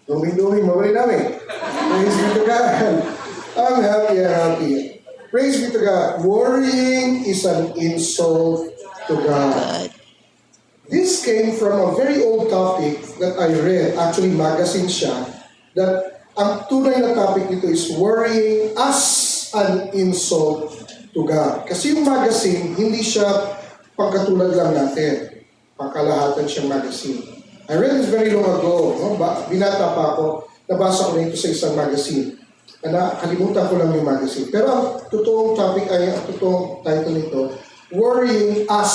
Dumi-dumi, mabay namin. Praise be to God. I'm happy. Praise be to God. Worrying is an insult to God. This came from a very old topic that I read, actually magazine siya, that ang tunay na topic nito is worrying as an insult to God. Kasi yung magazine, hindi siya pagkatulad lang natin. Pangkalahatan siyang magazine. I read this very long ago. No? Binata pa ako, nabasa ko na ito sa isang magazine. Nakalimutan ko lang yung magazine. Pero ang totoong topic ay, ang totoong title nito, Worrying as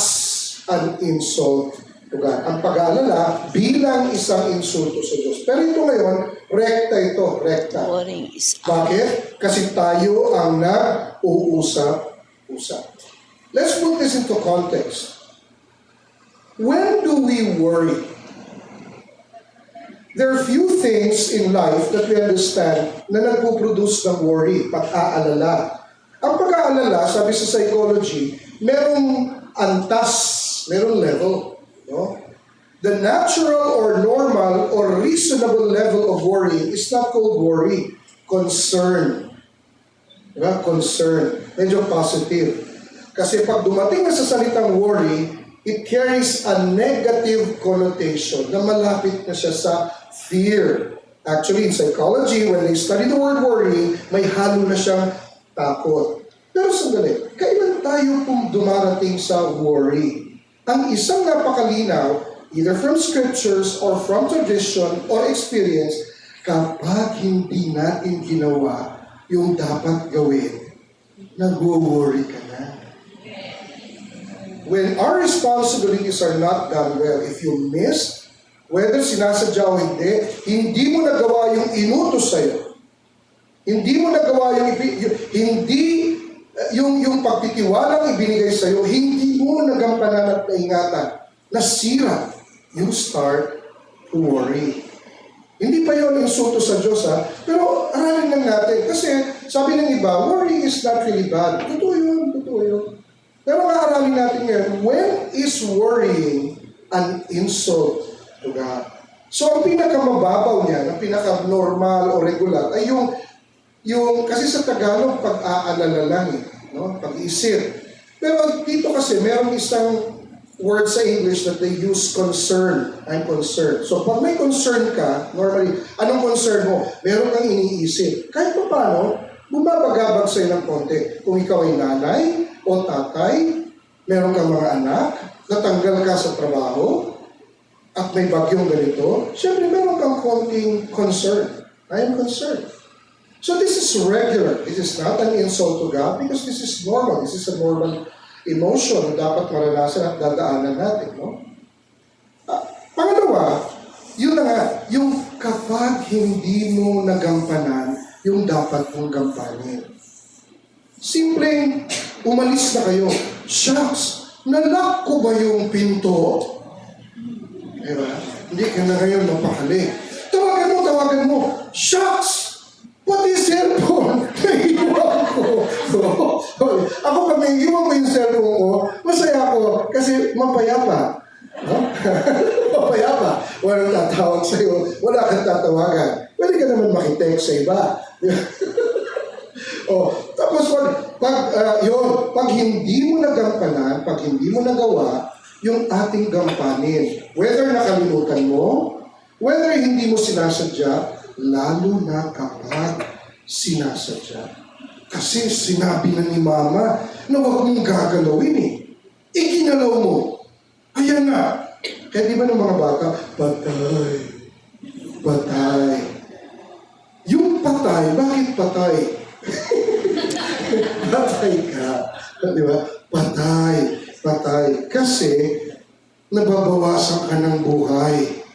an insult to God. Ang pag-aalala bilang isang insulto sa Diyos. Pero ito ngayon, rekta. Worrying is Bakit? Kasi tayo ang nag-uusap-usap. Let's put this into context. When do we worry? There are few things in life that we understand na nagpo-produce ng worry, pag-aalala. Ang pag-aalala, sabi sa psychology, merong antas, merong level. No? The natural or normal or reasonable level of worry is not called worry, concern. Diba? Concern. Medyo positive. Kasi pag dumating na sa salitang worry, it carries a negative connotation na malapit na siya sa fear. Actually, in psychology, when they study the word worry, may halo na siyang takot. Pero sandali, kailan tayo pong dumarating sa worry? Ang isang napakalinaw, either from scriptures or from tradition or experience, kapag hindi natin ginawa yung dapat gawin, nag-worry ka na. When our responsibilities are not done well, if you missed, whether sinasadya o hindi mo nagawa yung inutos sa'yo. Hindi mo nagawa yung pagtitiwalang ibinigay sa'yo, hindi mo nagampanan at naingatan. Nasira, you start to worry. Hindi pa yun insulto sa Diyos, ha? Pero aralin lang natin. Kasi sabi ng iba, worry is not really bad. Totoo yun. Pero maaralin natin ngayon, when is worrying an insult to God? So ang pinakamababaw niya, ang pinaka-normal o regular, ay yung kasi sa Tagalog, pag-aalala lang no? Pag-iisip. Pero dito kasi, merong isang word sa English that they use concern. I'm concerned. So pag may concern ka, normally, anong concern mo? Meron kang iniisip. Kahit pa paano, bumabagabag sa'yo ng konti. Kung ikaw ay nanay o tatay, meron kang mga anak, natanggal ka sa trabaho, at may bagyong ganito, syempre meron kang konting concern. I am concerned. So this is regular. This is not an insult to God because this is normal. This is a normal emotion na dapat maranasan at dadaanan natin. No? Pangalawa, yun na nga, yung kapag hindi mo nagampanan yung dapat mong gampanin. Simpleng umalis na kayo. Shucks, nalock ko ba yung pinto? Diba? Hindi ka na ngayon mapakali. Tawagan mo. Shucks! Pati cellphone, naiiwan ko. Ako pag naiiwan ko yung cellphone ko, masaya ako kasi mapayapa. No? Mapayapa. Walang tatawag sa'yo, wala kang tatawagan. Pwede ka naman makitext sa iba. Tapos pag hindi mo nagampanan, pag hindi mo nagawa, yung ating gampanin, whether nakalimutan mo, whether hindi mo sinasadya, lalo na kapag sinasadya. Kasi sinabi na ni Mama na huwag mong gagalawin eh. Iginalaw mo. Ayan na. Kaya di ba ng mga bata, patay. Yung patay, bakit patay? Patay ka. Di ba? Patay. Kasi nababawasan ka ng buhay.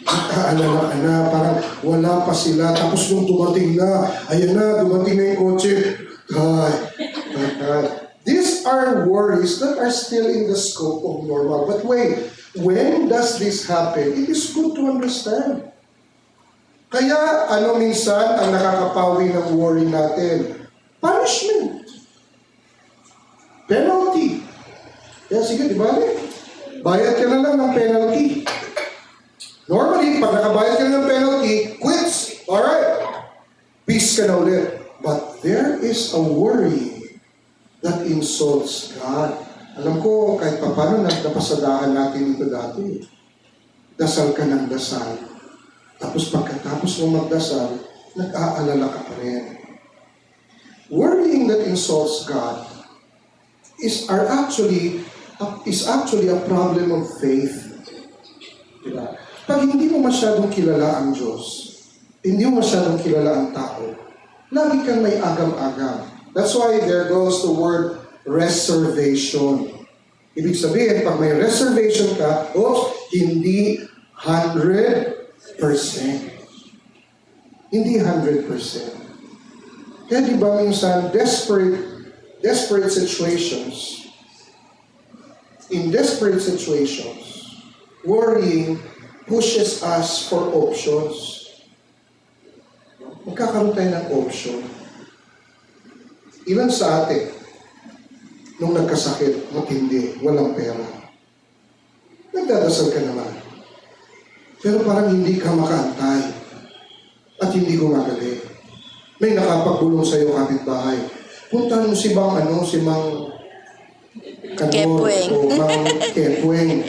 Aalala ka na, parang wala pa sila. Tapos nung dumating na, ayan na, dumating na yung kotse. Patay. These are worries that are still in the scope of normal. But wait, when does this happen? It is good to understand. Kaya minsan ang nakakapawi ng worry natin? Punishment. Penalty. Kaya sige, di ba? Bayad ka na lang ng penalty. Normally, pag nakabayad ka na ng penalty, quits. Alright. Peace ka na ulit. But there is a worry that insults God. Alam ko, kahit paano napasadahan natin ito dati. Dasal ka ng dasal. Tapos pagkatapos mo magdasal, nag-aalala ka pa rin. Worrying that insults God is actually a problem of faith. Diba? Pag hindi mo masyadong kilala ang Diyos, hindi mo masyadong kilala ang tao, lagi kang may agam-agam. That's why there goes the word reservation. Ibig sabihin, pag may reservation ka, hindi 100%. Hindi 100%. Kaya di ba minsan, desperate situations, in desperate situations, worrying pushes us for options. Magkakaroon tayo ng option. Ilan sa atin, nung nagkasakit, matindi, walang pera, nagdadasal ka naman. Pero parang hindi ka makaantay at hindi gumagaling. May nakapagulong sa iyo kapitbahay. Puntahan mo si Mang Kepweng. o Mang Kepweng.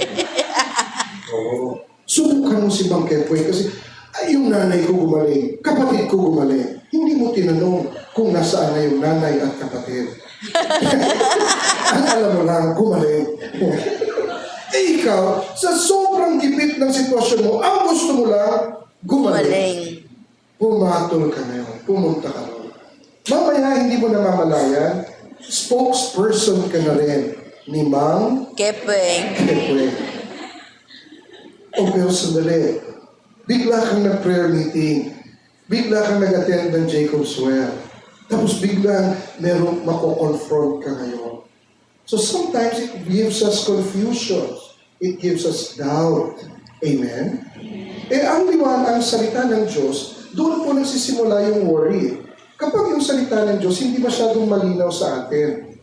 Oo. Subukan mo si Mang Kepweng kasi yung nanay ko gumaling, kapatid ko gumaling. Hindi mo tinanong kung nasaan na yung nanay at kapatid. Ang alam mo lang, gumaling. Ikaw, sa sobrang gipit ng sitwasyon mo, ang gusto mo lang, gumaling. Pumatol ka na yun. Pumunta ka na. Mamaya, hindi mo namamalayan, spokesperson ka na rin ni Mang Kepweng. O pero sandali, bigla kang nag-prayer meeting, bigla kang nag-attend ng Jacob's Well, tapos biglang merong mako-confront ka ngayon. So sometimes it gives us confusion. It gives us doubt. Amen? Ang salita ng Diyos, doon po nagsisimula yung worry. Kapag yung salita ng Diyos, hindi masyadong malinaw sa atin.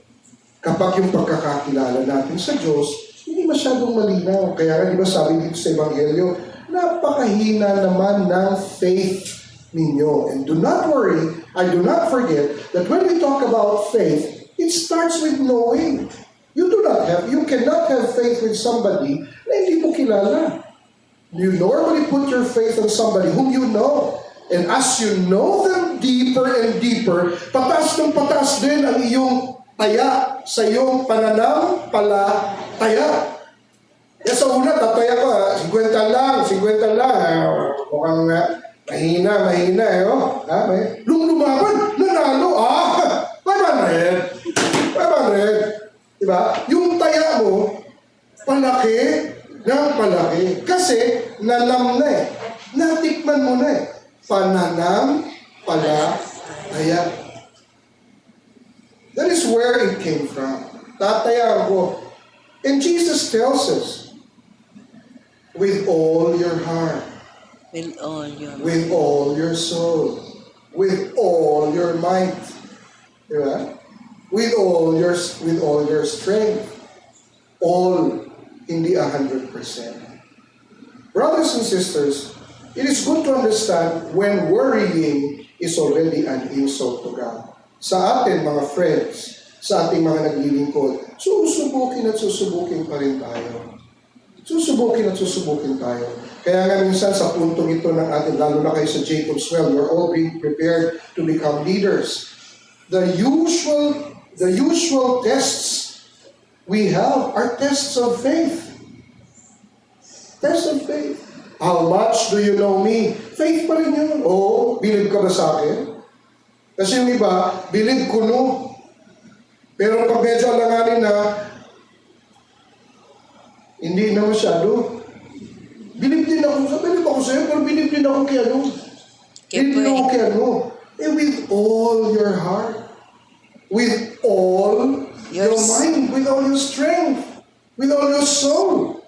Kapag yung pagkakakilala natin sa Diyos, hindi masyadong malinaw. Kaya nga, di ba sabi dito sa Ebanghelyo, napakahina naman ng faith ninyo. And do not worry, do not forget that when we talk about faith, it starts with knowing. You cannot have faith with somebody na hindi mo kilala. You normally put your faith on somebody whom you know. And as you know them deeper and deeper, patas ng patas din ang iyong taya sa iyong pananampalataya. Kaya sa una, tataya ko, 50 lang. Mukhang mahina Nung lumaban, nanalo, 500. Diba? Yung taya mo, palaki ng palaki. Kasi, nalam na eh. Natikman mo na eh. Pananampalataya. That is where it came from. Tatayaan ko. And Jesus tells us, with all your heart, With all your soul, with all your might, diba? With all your strength, all hindi 100%. Brothers and sisters, it is good to understand when worrying is already an insult to God. Sa atin, mga friends, sa ating mga naglilingkod, susubukin pa rin tayo. Kaya nga minsan sa puntong ito ng atin, lalo na kayo sa Jacob's Well, we're all being prepared to become leaders. The usual tests we have are tests of faith. Tests of faith. How much do you know me? Faith pa rin yun. Believe ka ba sa akin? Kasi yung iba, believe ko no. Pero pag medyo alanganin na, hindi na masyado. Believe din ako sa'yo, pero believe din ako kay ano. With all your heart, with all your mind, with all your strength, with all your soul.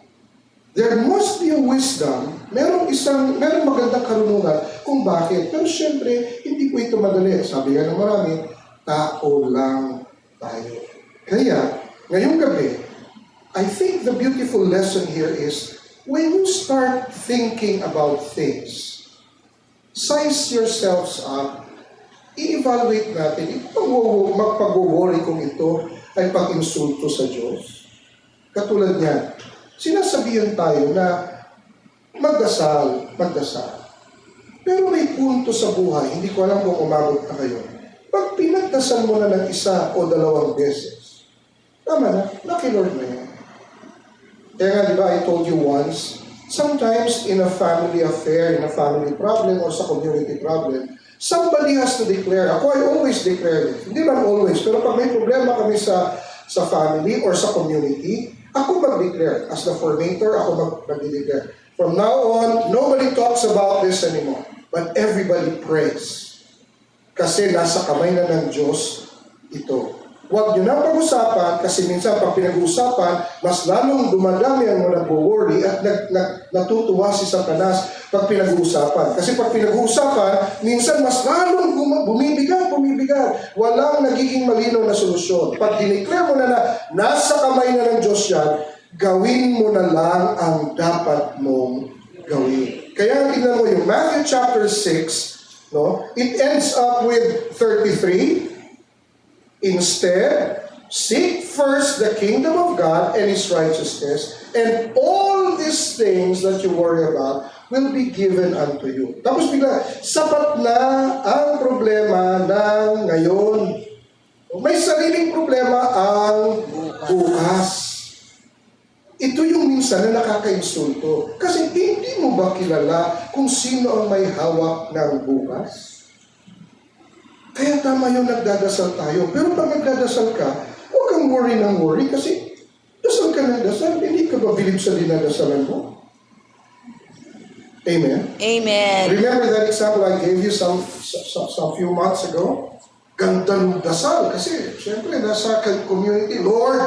There must be a wisdom. Merong magandang karunungan kung bakit. Pero syempre, hindi po ito madali. Sabi nga ng marami, tao lang tayo. Kaya, ngayong gabi, I think the beautiful lesson here is when you start thinking about things, size yourselves up, i-evaluate natin, magpag-worry kung ito ay pag-insulto sa Diyos. Katulad niyan, sinasabihan tayo na magdasal. Pero may punto sa buhay, hindi ko alam kung umabot na kayo. Pag pinagdasal mo na ng 1 o 2 beses, tama na, lucky Lord na yan. Kaya nga, di ba, I told you once, sometimes in a family affair, in a family problem, or sa community problem, somebody has to declare. Ako, I always declare it. Hindi man always, pero pag may problema kami sa family or sa community, ako mag-declare. As the formator, ako mag-declare. From now on, nobody talks about this anymore. But everybody prays. Kasi nasa kamay na ng Diyos ito. Huwag nyo na pag-usapan kasi minsan pag pinag-uusapan, mas lalong dumadami ang mga nag-worry at natutuwa si Satanas pag pinag-uusapan. Kasi pag pinag-uusapan, minsan mas lalong bumibigat. Walang nagiging malinaw na solusyon. Pag dineclare mo na nasa kamay na ng Diyos yan, gawin mo na lang ang dapat mong gawin. Kaya tingnan mo yung Matthew chapter 6, no? It ends up with 33. Instead, seek first the kingdom of God and His righteousness, and all these things that you worry about will be given unto you. Tapos bigla, sapat na ang problema ng ngayon. May sariling problema ang bukas. Ito yung minsan na nakaka-insulto. Kasi hindi mo ba kilala kung sino ang may hawak ng bukas? Kaya tama yung nagdadasal tayo. Pero pag nagdadasal ka, huwag kang worry ng worry kasi dasal ka ng dasal. Hindi ka ba bilib sa dinadasalan mo? Amen? Amen. Remember that example I gave you some few months ago? Ganda ng dasal kasi syempre nasa community, Lord,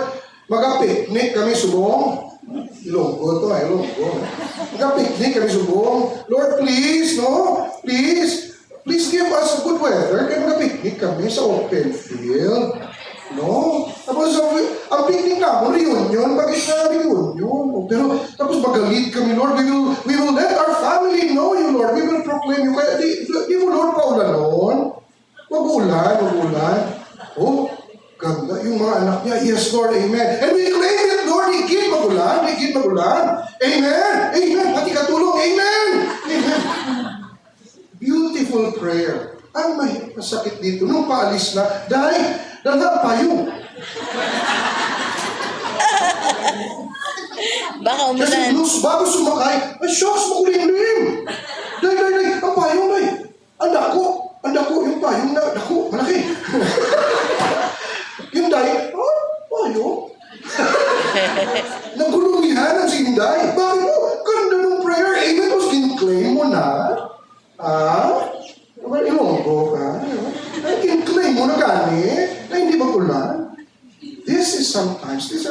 mag-picnic kami subong. Ilonggo to, Ilonggo. Mag-picnic kami subong. Lord, please, no? Please give us good weather. Kaya mag-picnic kami sa open field. No? Tapos ang picnic namin, reunion. Bakit na reunion? Pero tapos magalit kami, Lord. We will let our family know you, Lord. We will proclaim you. Kaya di mo, Lord, paulan noon. Wag-ulan. Oh, ganda. Yung mga anak niya, yes, Lord, amen. And we claim it, Lord, higit magulan. Amen. Pati katulong, amen. Beautiful prayer. Ang masakit dito, nung paalis na, dahil dala payo. Baka Kasi umulan. bago sumakay, ay shocks, makulimlim. Dahil, ang payong, ang dako, yung payong na, dako, malaki. Yung dahil, payong. Nagulumihan ang sinday. Bakit mo? Ganda ng prayer. Amen. Tapos kin-claim mo na. Ilonggo ka. Kin-claim mo na gani na hindi magulan. These are sometimes these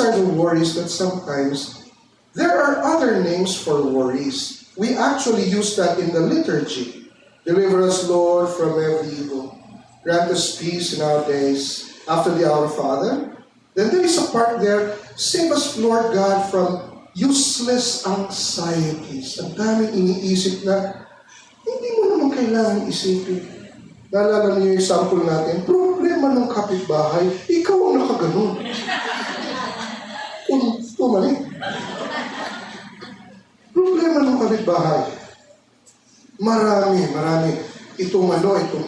are the worries that sometimes there are other names for worries. We actually use that in the liturgy. Deliver us, Lord, from every evil. Grant us peace in our days. After the Our Father, then there is a part there, save us, Lord God, from useless anxieties. Ang daming iniisip na hindi mo naman kailangan isipin. Naalala niyo yung sample natin, problema ng kapitbahay, ikaw ang nakaganon. Tumali. Problema ng kapitbahay. Marami. Itong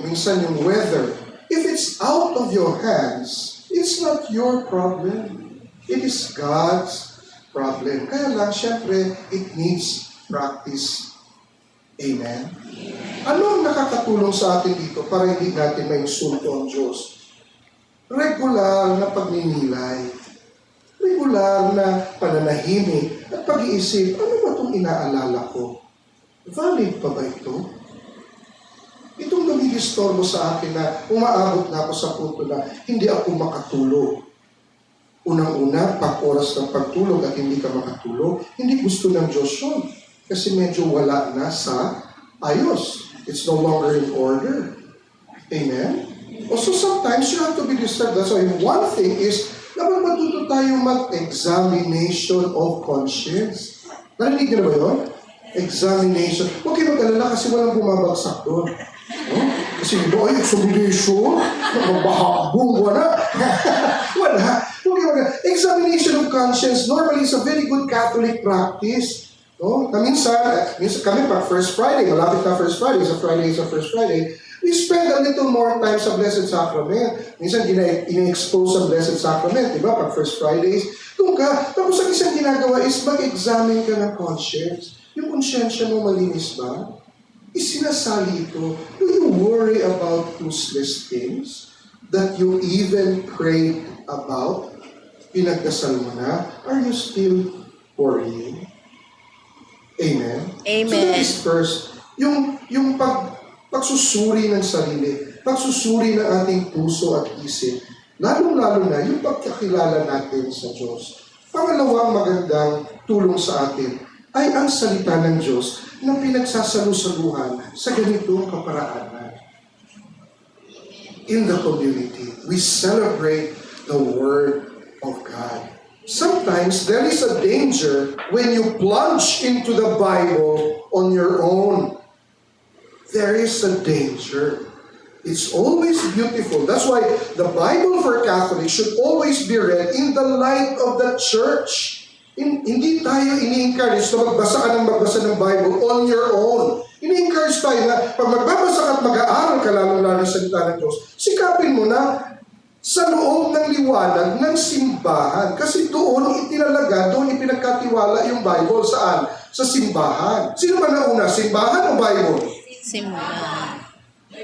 minsan yung weather. If it's out of your hands, it's not your problem. It is God's problem. Kaya lang, syempre, it needs practice. Amen? Ano ang nakakatulong sa atin dito para hindi natin mainsulto ang Diyos? Regular na pagninilay. Regular na pananahimik at pag-iisip, ano ba itong inaalala ko? Valid pa ba ito? Itong nagigistorbo sa akin na umaabot na ako sa punto na hindi ako makatulog. Unang-una, pag oras ng pagtulog at hindi ka makatulog, hindi gusto ng Diyos yun. Kasi medyo wala na sa ayos. It's no longer in order. Amen? Also, sometimes you have to be disturbed. That's why one thing is Dapat matuto tayo mag-examination of conscience. Narinig niyo na ba yun? Examination. Huwag kayo mag-alala kasi walang bumabagsak doon. Oh? Kasi ay, examination? Mabahabong, wala. Wala. Huwag kayo mag-alala. Examination of conscience normally is a very good Catholic practice. No? Na minsan kami pag First Friday, malapit na First Friday, sa First Friday, we spend a little more time sa Blessed Sacrament. Minsan, ina-expose sa Blessed Sacrament, di ba? Pag First Fridays, doon ka. Tapos ang isang ginagawa is mag-examine ka ng conscience. Yung konsyensya mo malinis ba? Isinasali ito. Do you worry about useless things that you even prayed about? Pinagdasal mo na? Are you still worrying? Amen? Amen. So that is first. Yung pagsusuri ng sarili, pagsusuri ng ating puso at isip, lalong-lalo na yung pagkakilala natin sa Diyos. Pangalawang magandang tulong sa atin ay ang salita ng Diyos na pinagsasalusaluhan sa ganitong kaparaanan. In the community, we celebrate the Word of God. Sometimes there is a danger when you plunge into the Bible on your own. There is a danger. It's always beautiful. That's why the Bible for Catholics should always be read in the light of the church. Hindi tayo ini-encourage na magbasa ng Bible on your own. Ini-encourage tayo na pag magbabasa ka at mag-aaral ka lalong-lalo sa salita ng Diyos, sikapin mo na sa loob ng liwanag ng simbahan. Kasi doon itinalaga, doon ipinagkatiwala yung Bible. Saan? Sa simbahan. Sino ba nauna? Simbahan o Bible? Simbahan.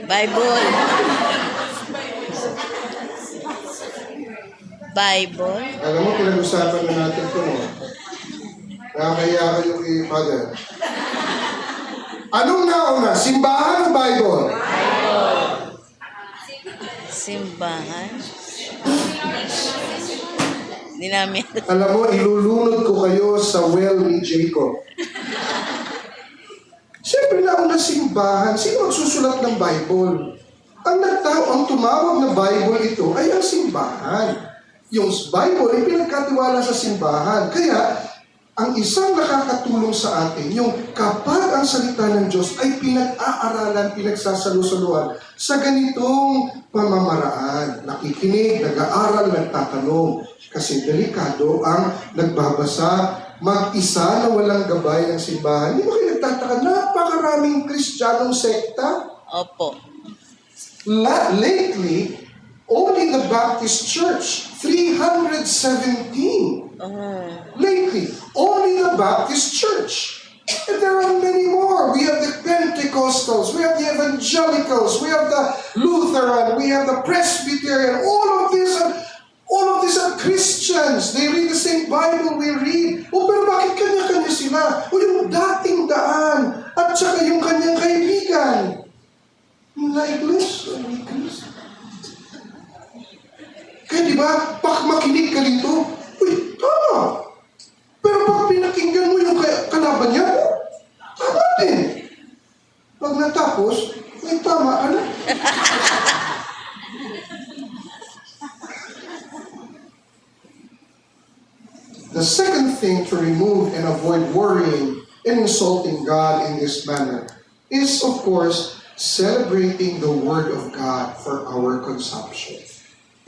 Bible. Bible. Alam mo, pinag-usapan na natin ito, no? Nakakaya kayo kay Father. Anong nauna? Simbahan o Bible? Simbahan. Hindi namin. Alam mo, ilulunod ko kayo sa well ni Jacob. Siyempre, nauna simbahan. Sino magsusulat ng Bible? Ang tumawag na Bible ito ay ang simbahan. Yung Bible ay pinagkatiwala sa simbahan. Kaya, ang isang nakakatulong sa atin, yung kapag ang salita ng Diyos ay pinag-aaralan, pinagsasalusaluhan sa ganitong pamamaraan. Nakikinig, nag-aaral, nagtatanong. Kasi delikado ang nagbabasa mag-isa na walang gabay ng simbahan. Hindi mo kayo nagtataka, napakaraming Kristiyanong sekta. Opo. Lately, only the Baptist Church, 317. Lately, only the Baptist Church. And there are many more. We have the Pentecostals, we have the Evangelicals, we have the Lutheran, we have the Presbyterian. All of these are Christians. They read the same Bible we read. Pero bakit kanya-kanya sila? Yung dating daan at saka yung kanyang kaibigan. Mga iglesia. Kaya di ba, pag makinig ka dito, uy, tama. Pero pag pinakinggan mo yung kalaban niya, tama din. Pag natapos, may tama ka na. The second thing to remove and avoid worrying and insulting God in this manner is, of course, celebrating the Word of God for our consumption.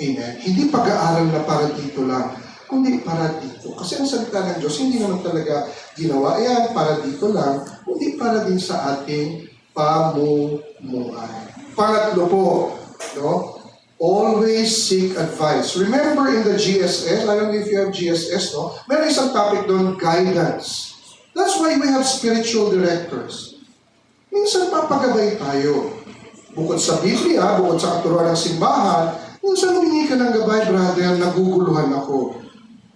Amen. Hindi pag-aaral na para dito lang, kundi para dito. Kasi ang salita ng Diyos, hindi naman talaga ginawa yan para dito lang, kundi para din sa ating pamumuhay. Pangatlo po, no? Always seek advice. Remember in the GSS, I don't know if you have GSS, no? Meron isang topic doon, guidance. That's why we have spiritual directors. Minsan papagabay tayo. Bukod sa Biblia, bukod sa katuruan ng simbahan, minsan humingi ka ng gabay, brother, naguguluhan ako.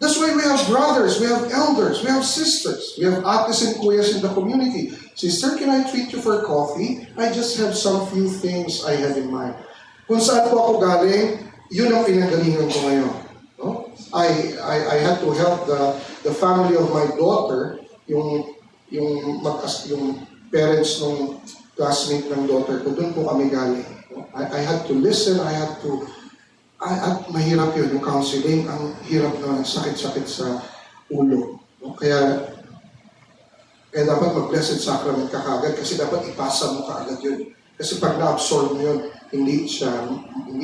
That's why we have brothers, we have elders, we have sisters, we have ates and kuyas in the community. Sister, can I treat you for coffee? I just have some few things I have in mind. Kung saan po ako galing, yun ang pinagalingan ko ngayon. No? I had to help the family of my daughter, yung parents ng classmate ng daughter ko, doon po kami galing. No? I had to listen, I at mahirap yun, yung counseling, ang hirap na sakit-sakit sa ulo. No? Kaya dapat mag-blessed sacrament ka kaagad kasi dapat ipasa mo kaagad yun. Kasi pag na-absorb mo yun, hindi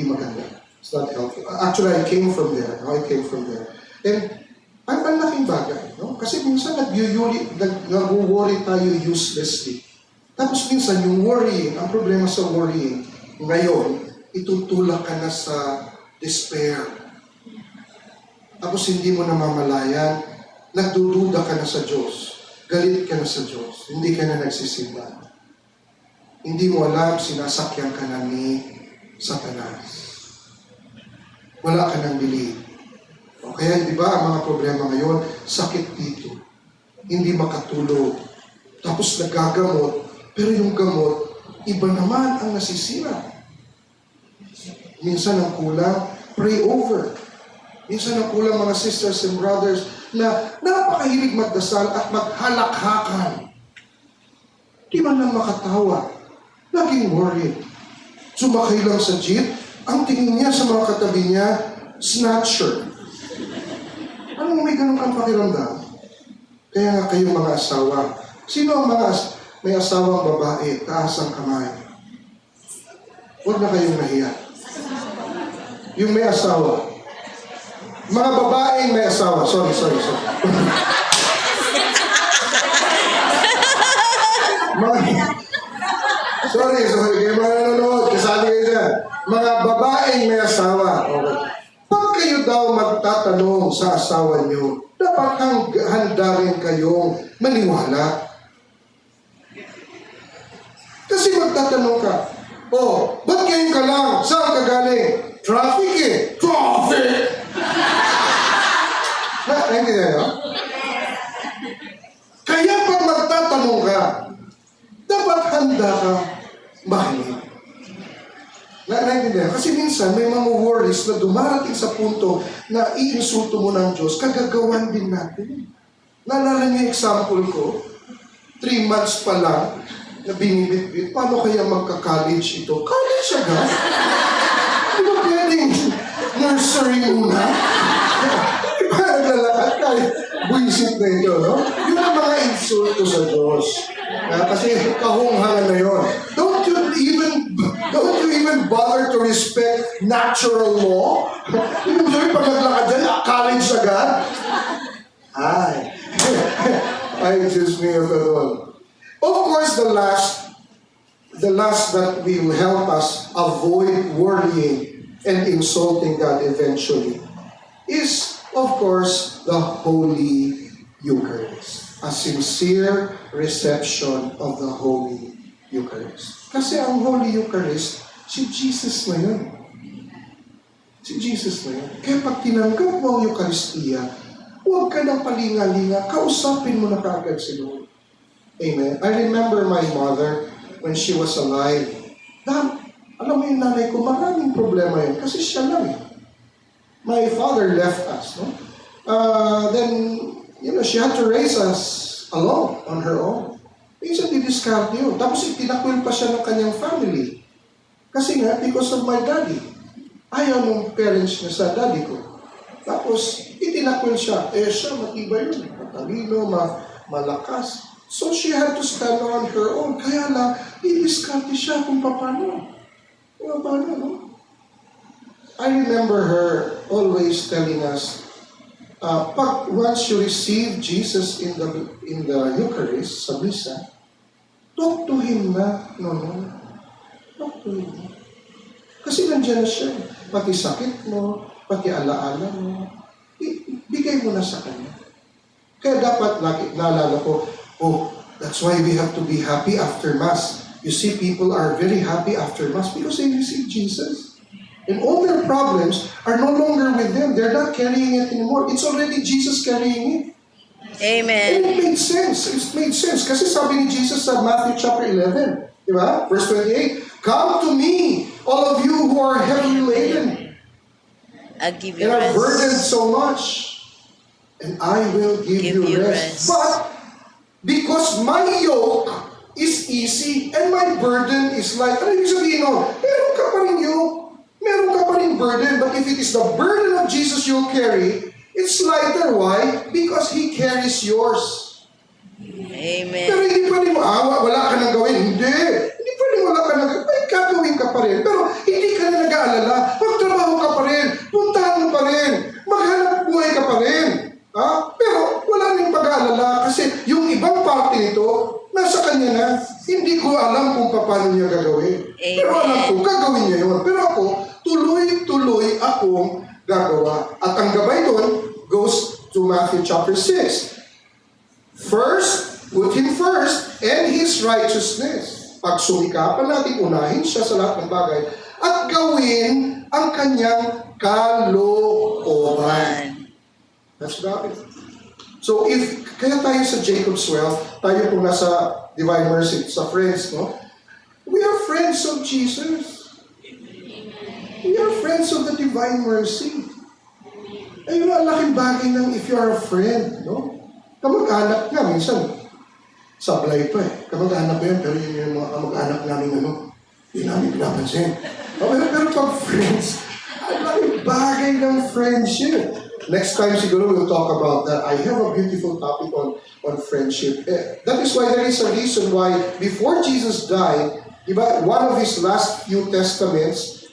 maganda. It's not healthy. Actually, I came from there. No? I came from there. And ang laking bagay. No? Kasi minsan nag-worry tayo uselessly. Tapos minsan yung worrying, ang problema sa worrying, ngayon, itutulak ka na sa despair. Tapos hindi mo namamalayan, nagdududa ka na sa Diyos. Galit ka na sa Diyos. Hindi ka na nagsisimba. Hindi mo alam, sinasakyan ka na ni Satanas. Wala ka nang believe. O kaya, di ba, ang mga problema ngayon, sakit dito. Hindi makatulog. Tapos nagagamot, pero yung gamot, iba naman ang nasisira. Minsan ang kulang, pray over. Minsan ang kulang mga sisters and brothers na napakahilig magdasal at maghalakhakan. Di man lang makatawa. Laging worried. Sumakay lang sa jeep, ang tingin niya sa mga katabi niya, snatcher. Ano may ganun kang pakiramdam? Kaya nga kayong mga asawa. Sino ang may asawang babae, taas ang kamay? Huwag na kayong nahiya. Yung may asawa. Mga babaeng may asawa. Sorry. Sorry. Kaya mga nanonood, kasali kayo dyan. Mga babaeng may asawa. Okay. Pag kayo daw magtatanong sa asawa nyo, dapat handa rin kayong maniwala. Kasi magtatanong ka, ba't ngayon ka lang? Saan ka galing? Traffic eh. Traffic! Naintindihan nyo? Kaya pag magtatanong ka, dapat handa ka makinig. Naintindihan? Kasi minsan may mga worries na dumarating sa punto na iinsulto mo ng Diyos, kagagawan din natin. Naalala niyo yung example ko? 3 months pa lang na binibit-bit, paano kaya magka-college ito? College agad? Di ba pwedeng nursery muna? Parang lalakad tayo. Buisit na ito, no? Yun ang mga insulto sa Diyos. Kasi kahunghangan na yun. Don't you even bother to respect natural law? Yung sabi, pag naglakad dyan, college agad? Ay, Diyos me of all. Of course, the last that will help us avoid worrying and insulting God eventually is, of course, the Holy Eucharist. A sincere reception of the Holy Eucharist. Kasi ang Holy Eucharist, si Jesus na yun. Si Jesus na yun. Kaya pag tinanggap mo ang Eucharistia, huwag ka ng palinga-linga, kausapin mo na kaagad si Lord. Amen. I remember my mother when she was alive. Alam mo yung nanay ko, maraming problema yun kasi siya lang eh. My father left us, no? Then, she had to raise us alone, on her own. Minsan didiscard yun. Tapos itinakwil pa siya ng kanyang family. Kasi nga, because of my daddy. Ayaw ng parents niya sa daddy ko. Tapos, itinakwil siya. Siya, matibay yun. Matalino, malakas. So she had to stand on her own. Kaya lang, i-discarte siya kung paano. No? I remember her always telling us, once you receive Jesus in the Eucharist, sa Misa, talk to Him na. No. Talk to Him na. Kasi nandiyan na siya. Pati sakit mo, pati alaala mo, bigay mo na sa Kanya. Kaya dapat lagi, naalala ko, that's why we have to be happy after Mass. You see, people are very happy after Mass because they receive Jesus. And all their problems are no longer with them. They're not carrying it anymore. It's already Jesus carrying it. Amen. And it made sense. It made sense. Kasi sabi ni Jesus sa Matthew chapter 11, di ba? Verse 28, "Come to me, all of you who are heavily laden, I'll give you and are rest. burdened so much, and I will give you rest. But because my yoke is easy and my burden is light." Ano yung sabihin nun? Meron ka pa rin yoke, meron ka pa rin burden. But if it is the burden of Jesus you'll carry, it's lighter. Why? Because He carries yours. Amen. Pero hindi pwede mo, wala ka nang gawin. Hindi. Hindi pwede wala ka nang gawin. May gagawin ka pa rin. Pero hindi ka na nag-aalala. Magtrabaho ka pa rin. Puntahan mo pa rin. Maghanap buhay ka pa rin. Ha? Pero wala nang pag-aalala. Kasi yung ibang parte nito, nasa kanya na. Hindi ko alam kung paano niya gagawin. Pero alam ko, gagawin niya yun. Pero ako, tuloy-tuloy akong gagawa. At ang gabay doon goes to Matthew chapter 6. First, put Him first and His righteousness. Pag sumikapan natin, unahin siya sa lahat ng bagay at gawin ang kanyang kalooban. That's about it. So kaya tayo sa Jacob's Well, tayo kung nasa Divine Mercy, sa friends, no? We are friends of Jesus. We are friends of the Divine Mercy. Ayun ang laking bagay ng if you are a friend, no? Kamag-anak nga, minsan, sablay pa eh. Kamag-anak pa yun, pero yun yung mga kamag-anak namin, hindi namin pinapansin. Pero pag friends, ang laking bagay ng friendship. Next time siguro we'll talk about that. I have a beautiful topic on friendship. That is why there is a reason why before Jesus died, diba, one of His last few testaments,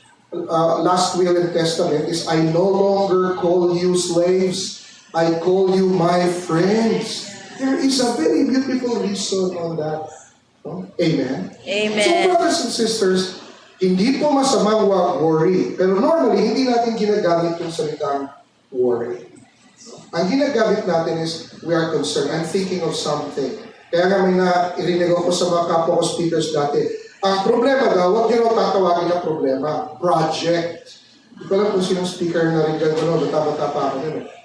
last will and testament is, I no longer call you slaves, I call you my friends. There is a very beautiful reason on that. No? Amen? Amen. So brothers and sisters, hindi po masamang worry. Pero normally, hindi natin ginagamit yung salitang worry. Ang ginagamit natin is, we are concerned. I'm thinking of something. Kaya nga may narinig ako sa mga kapwa ko speakers dati. Ang problema daw, huwag nyo tatawagin na problema. Project. Hindi ko alam kung sinong speaker na rin gano'n. Bata-bata pa ako nila.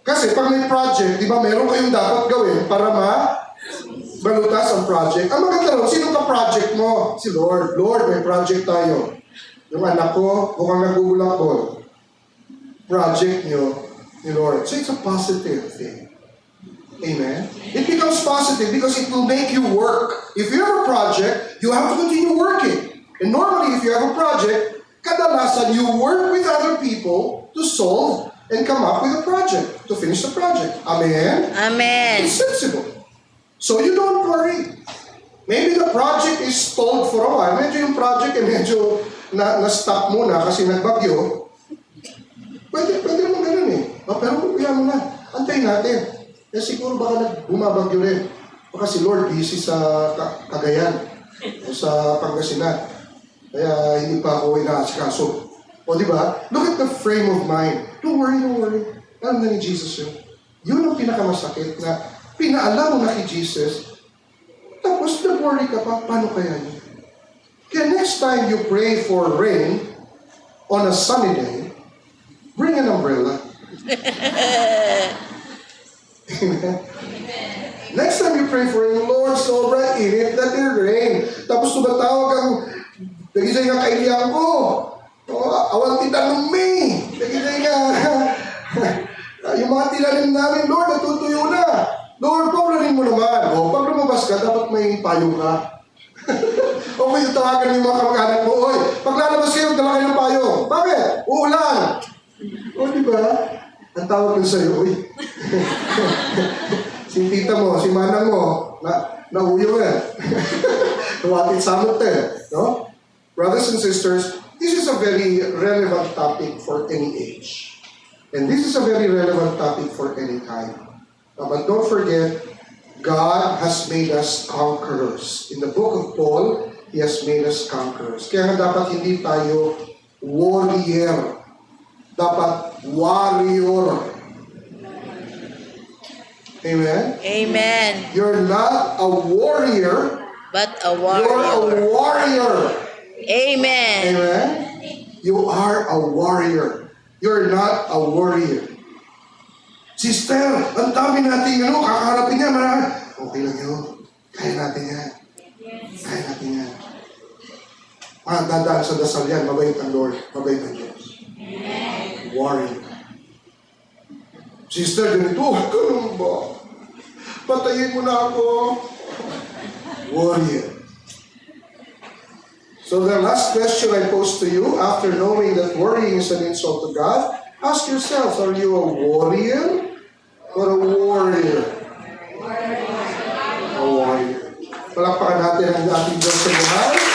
Kasi pag may project, di ba, meron kayong dapat gawin para malutas ang project. Ang maganda ron, sino ka project mo? Si Lord. Lord, may project tayo. Yung anak ko, mukhang nagugulakbol. Project nyo ni Lord. So it's a positive thing. Amen? It becomes positive because it will make you work. If you have a project, you have to continue working. And normally, if you have a project, kadalasan you work with other people to solve and come up with a project, to finish the project. Amen? Amen. It's sensible. So you don't worry. Maybe the project is stalled for a while. Medyo yung project medyo na-stop muna kasi nagbagyo. Pwede naman ganun eh. Pero kaya mo na. Antayin natin. Siguro baka bumabagyo rin. Baka si Lord busy sa Cagayan o sa Pangasinan. Kaya hindi pa ako inaasikaso. O di ba? Look at the frame of mind. Don't worry. Alam na ni Jesus yun. Yun ang pinakamasakit na pinaalam mo na kay Jesus, tapos nag-worry ka pa, paano kaya yun? Kaya next time you pray for rain on a sunny day, bring an umbrella. Amen. Next time you pray for rain, Lord, sobrang init na rain. Tapos tumatawag ang nagisay nga kailihan ko. Awal tita ng May. Nagisay nga. Yung mga tilalim namin, Lord, natutuyo na. Lord, paulanin mo naman. Pag lumabas ka, dapat may payong ka. O may tawagan yung mga kamag-anak mo, oy, pag lalabas kayo, dala kayo ng payong. Bakit? Uulan. O, di ba? Ang tawag nun sa'yo, oy. Si tita mo, si manang mo, nauyo eh. Tuwatid samot eh. No? Brothers and sisters, this is a very relevant topic for any age. And this is a very relevant topic for any time. But don't forget, God has made us conquerors. In the book of Paul, He has made us conquerors. Kaya nga dapat hindi tayo warrior. Dapat warrior. Amen? Amen. You're You're not a warrior. but a You're a warrior. warrior. Amen. Amen? You are a warrior. You're not a warrior. Sister, ang dami natin, kakaharapin niya, marami. Okay lang yun. Kaya natin yan. Kaya natin yan. Dadaan sa dasal yan, mabait ang Lord, mabait ang Diyos. Warrior. Sister, ganito, ganun ba? Patayin mo na ako. Warrior. So the last question I pose to you, after knowing that worrying is an insult to God, ask yourselves, are you a warrior or a warrior? A warrior. Palakpakan natin ang ating Diyos sa buhay.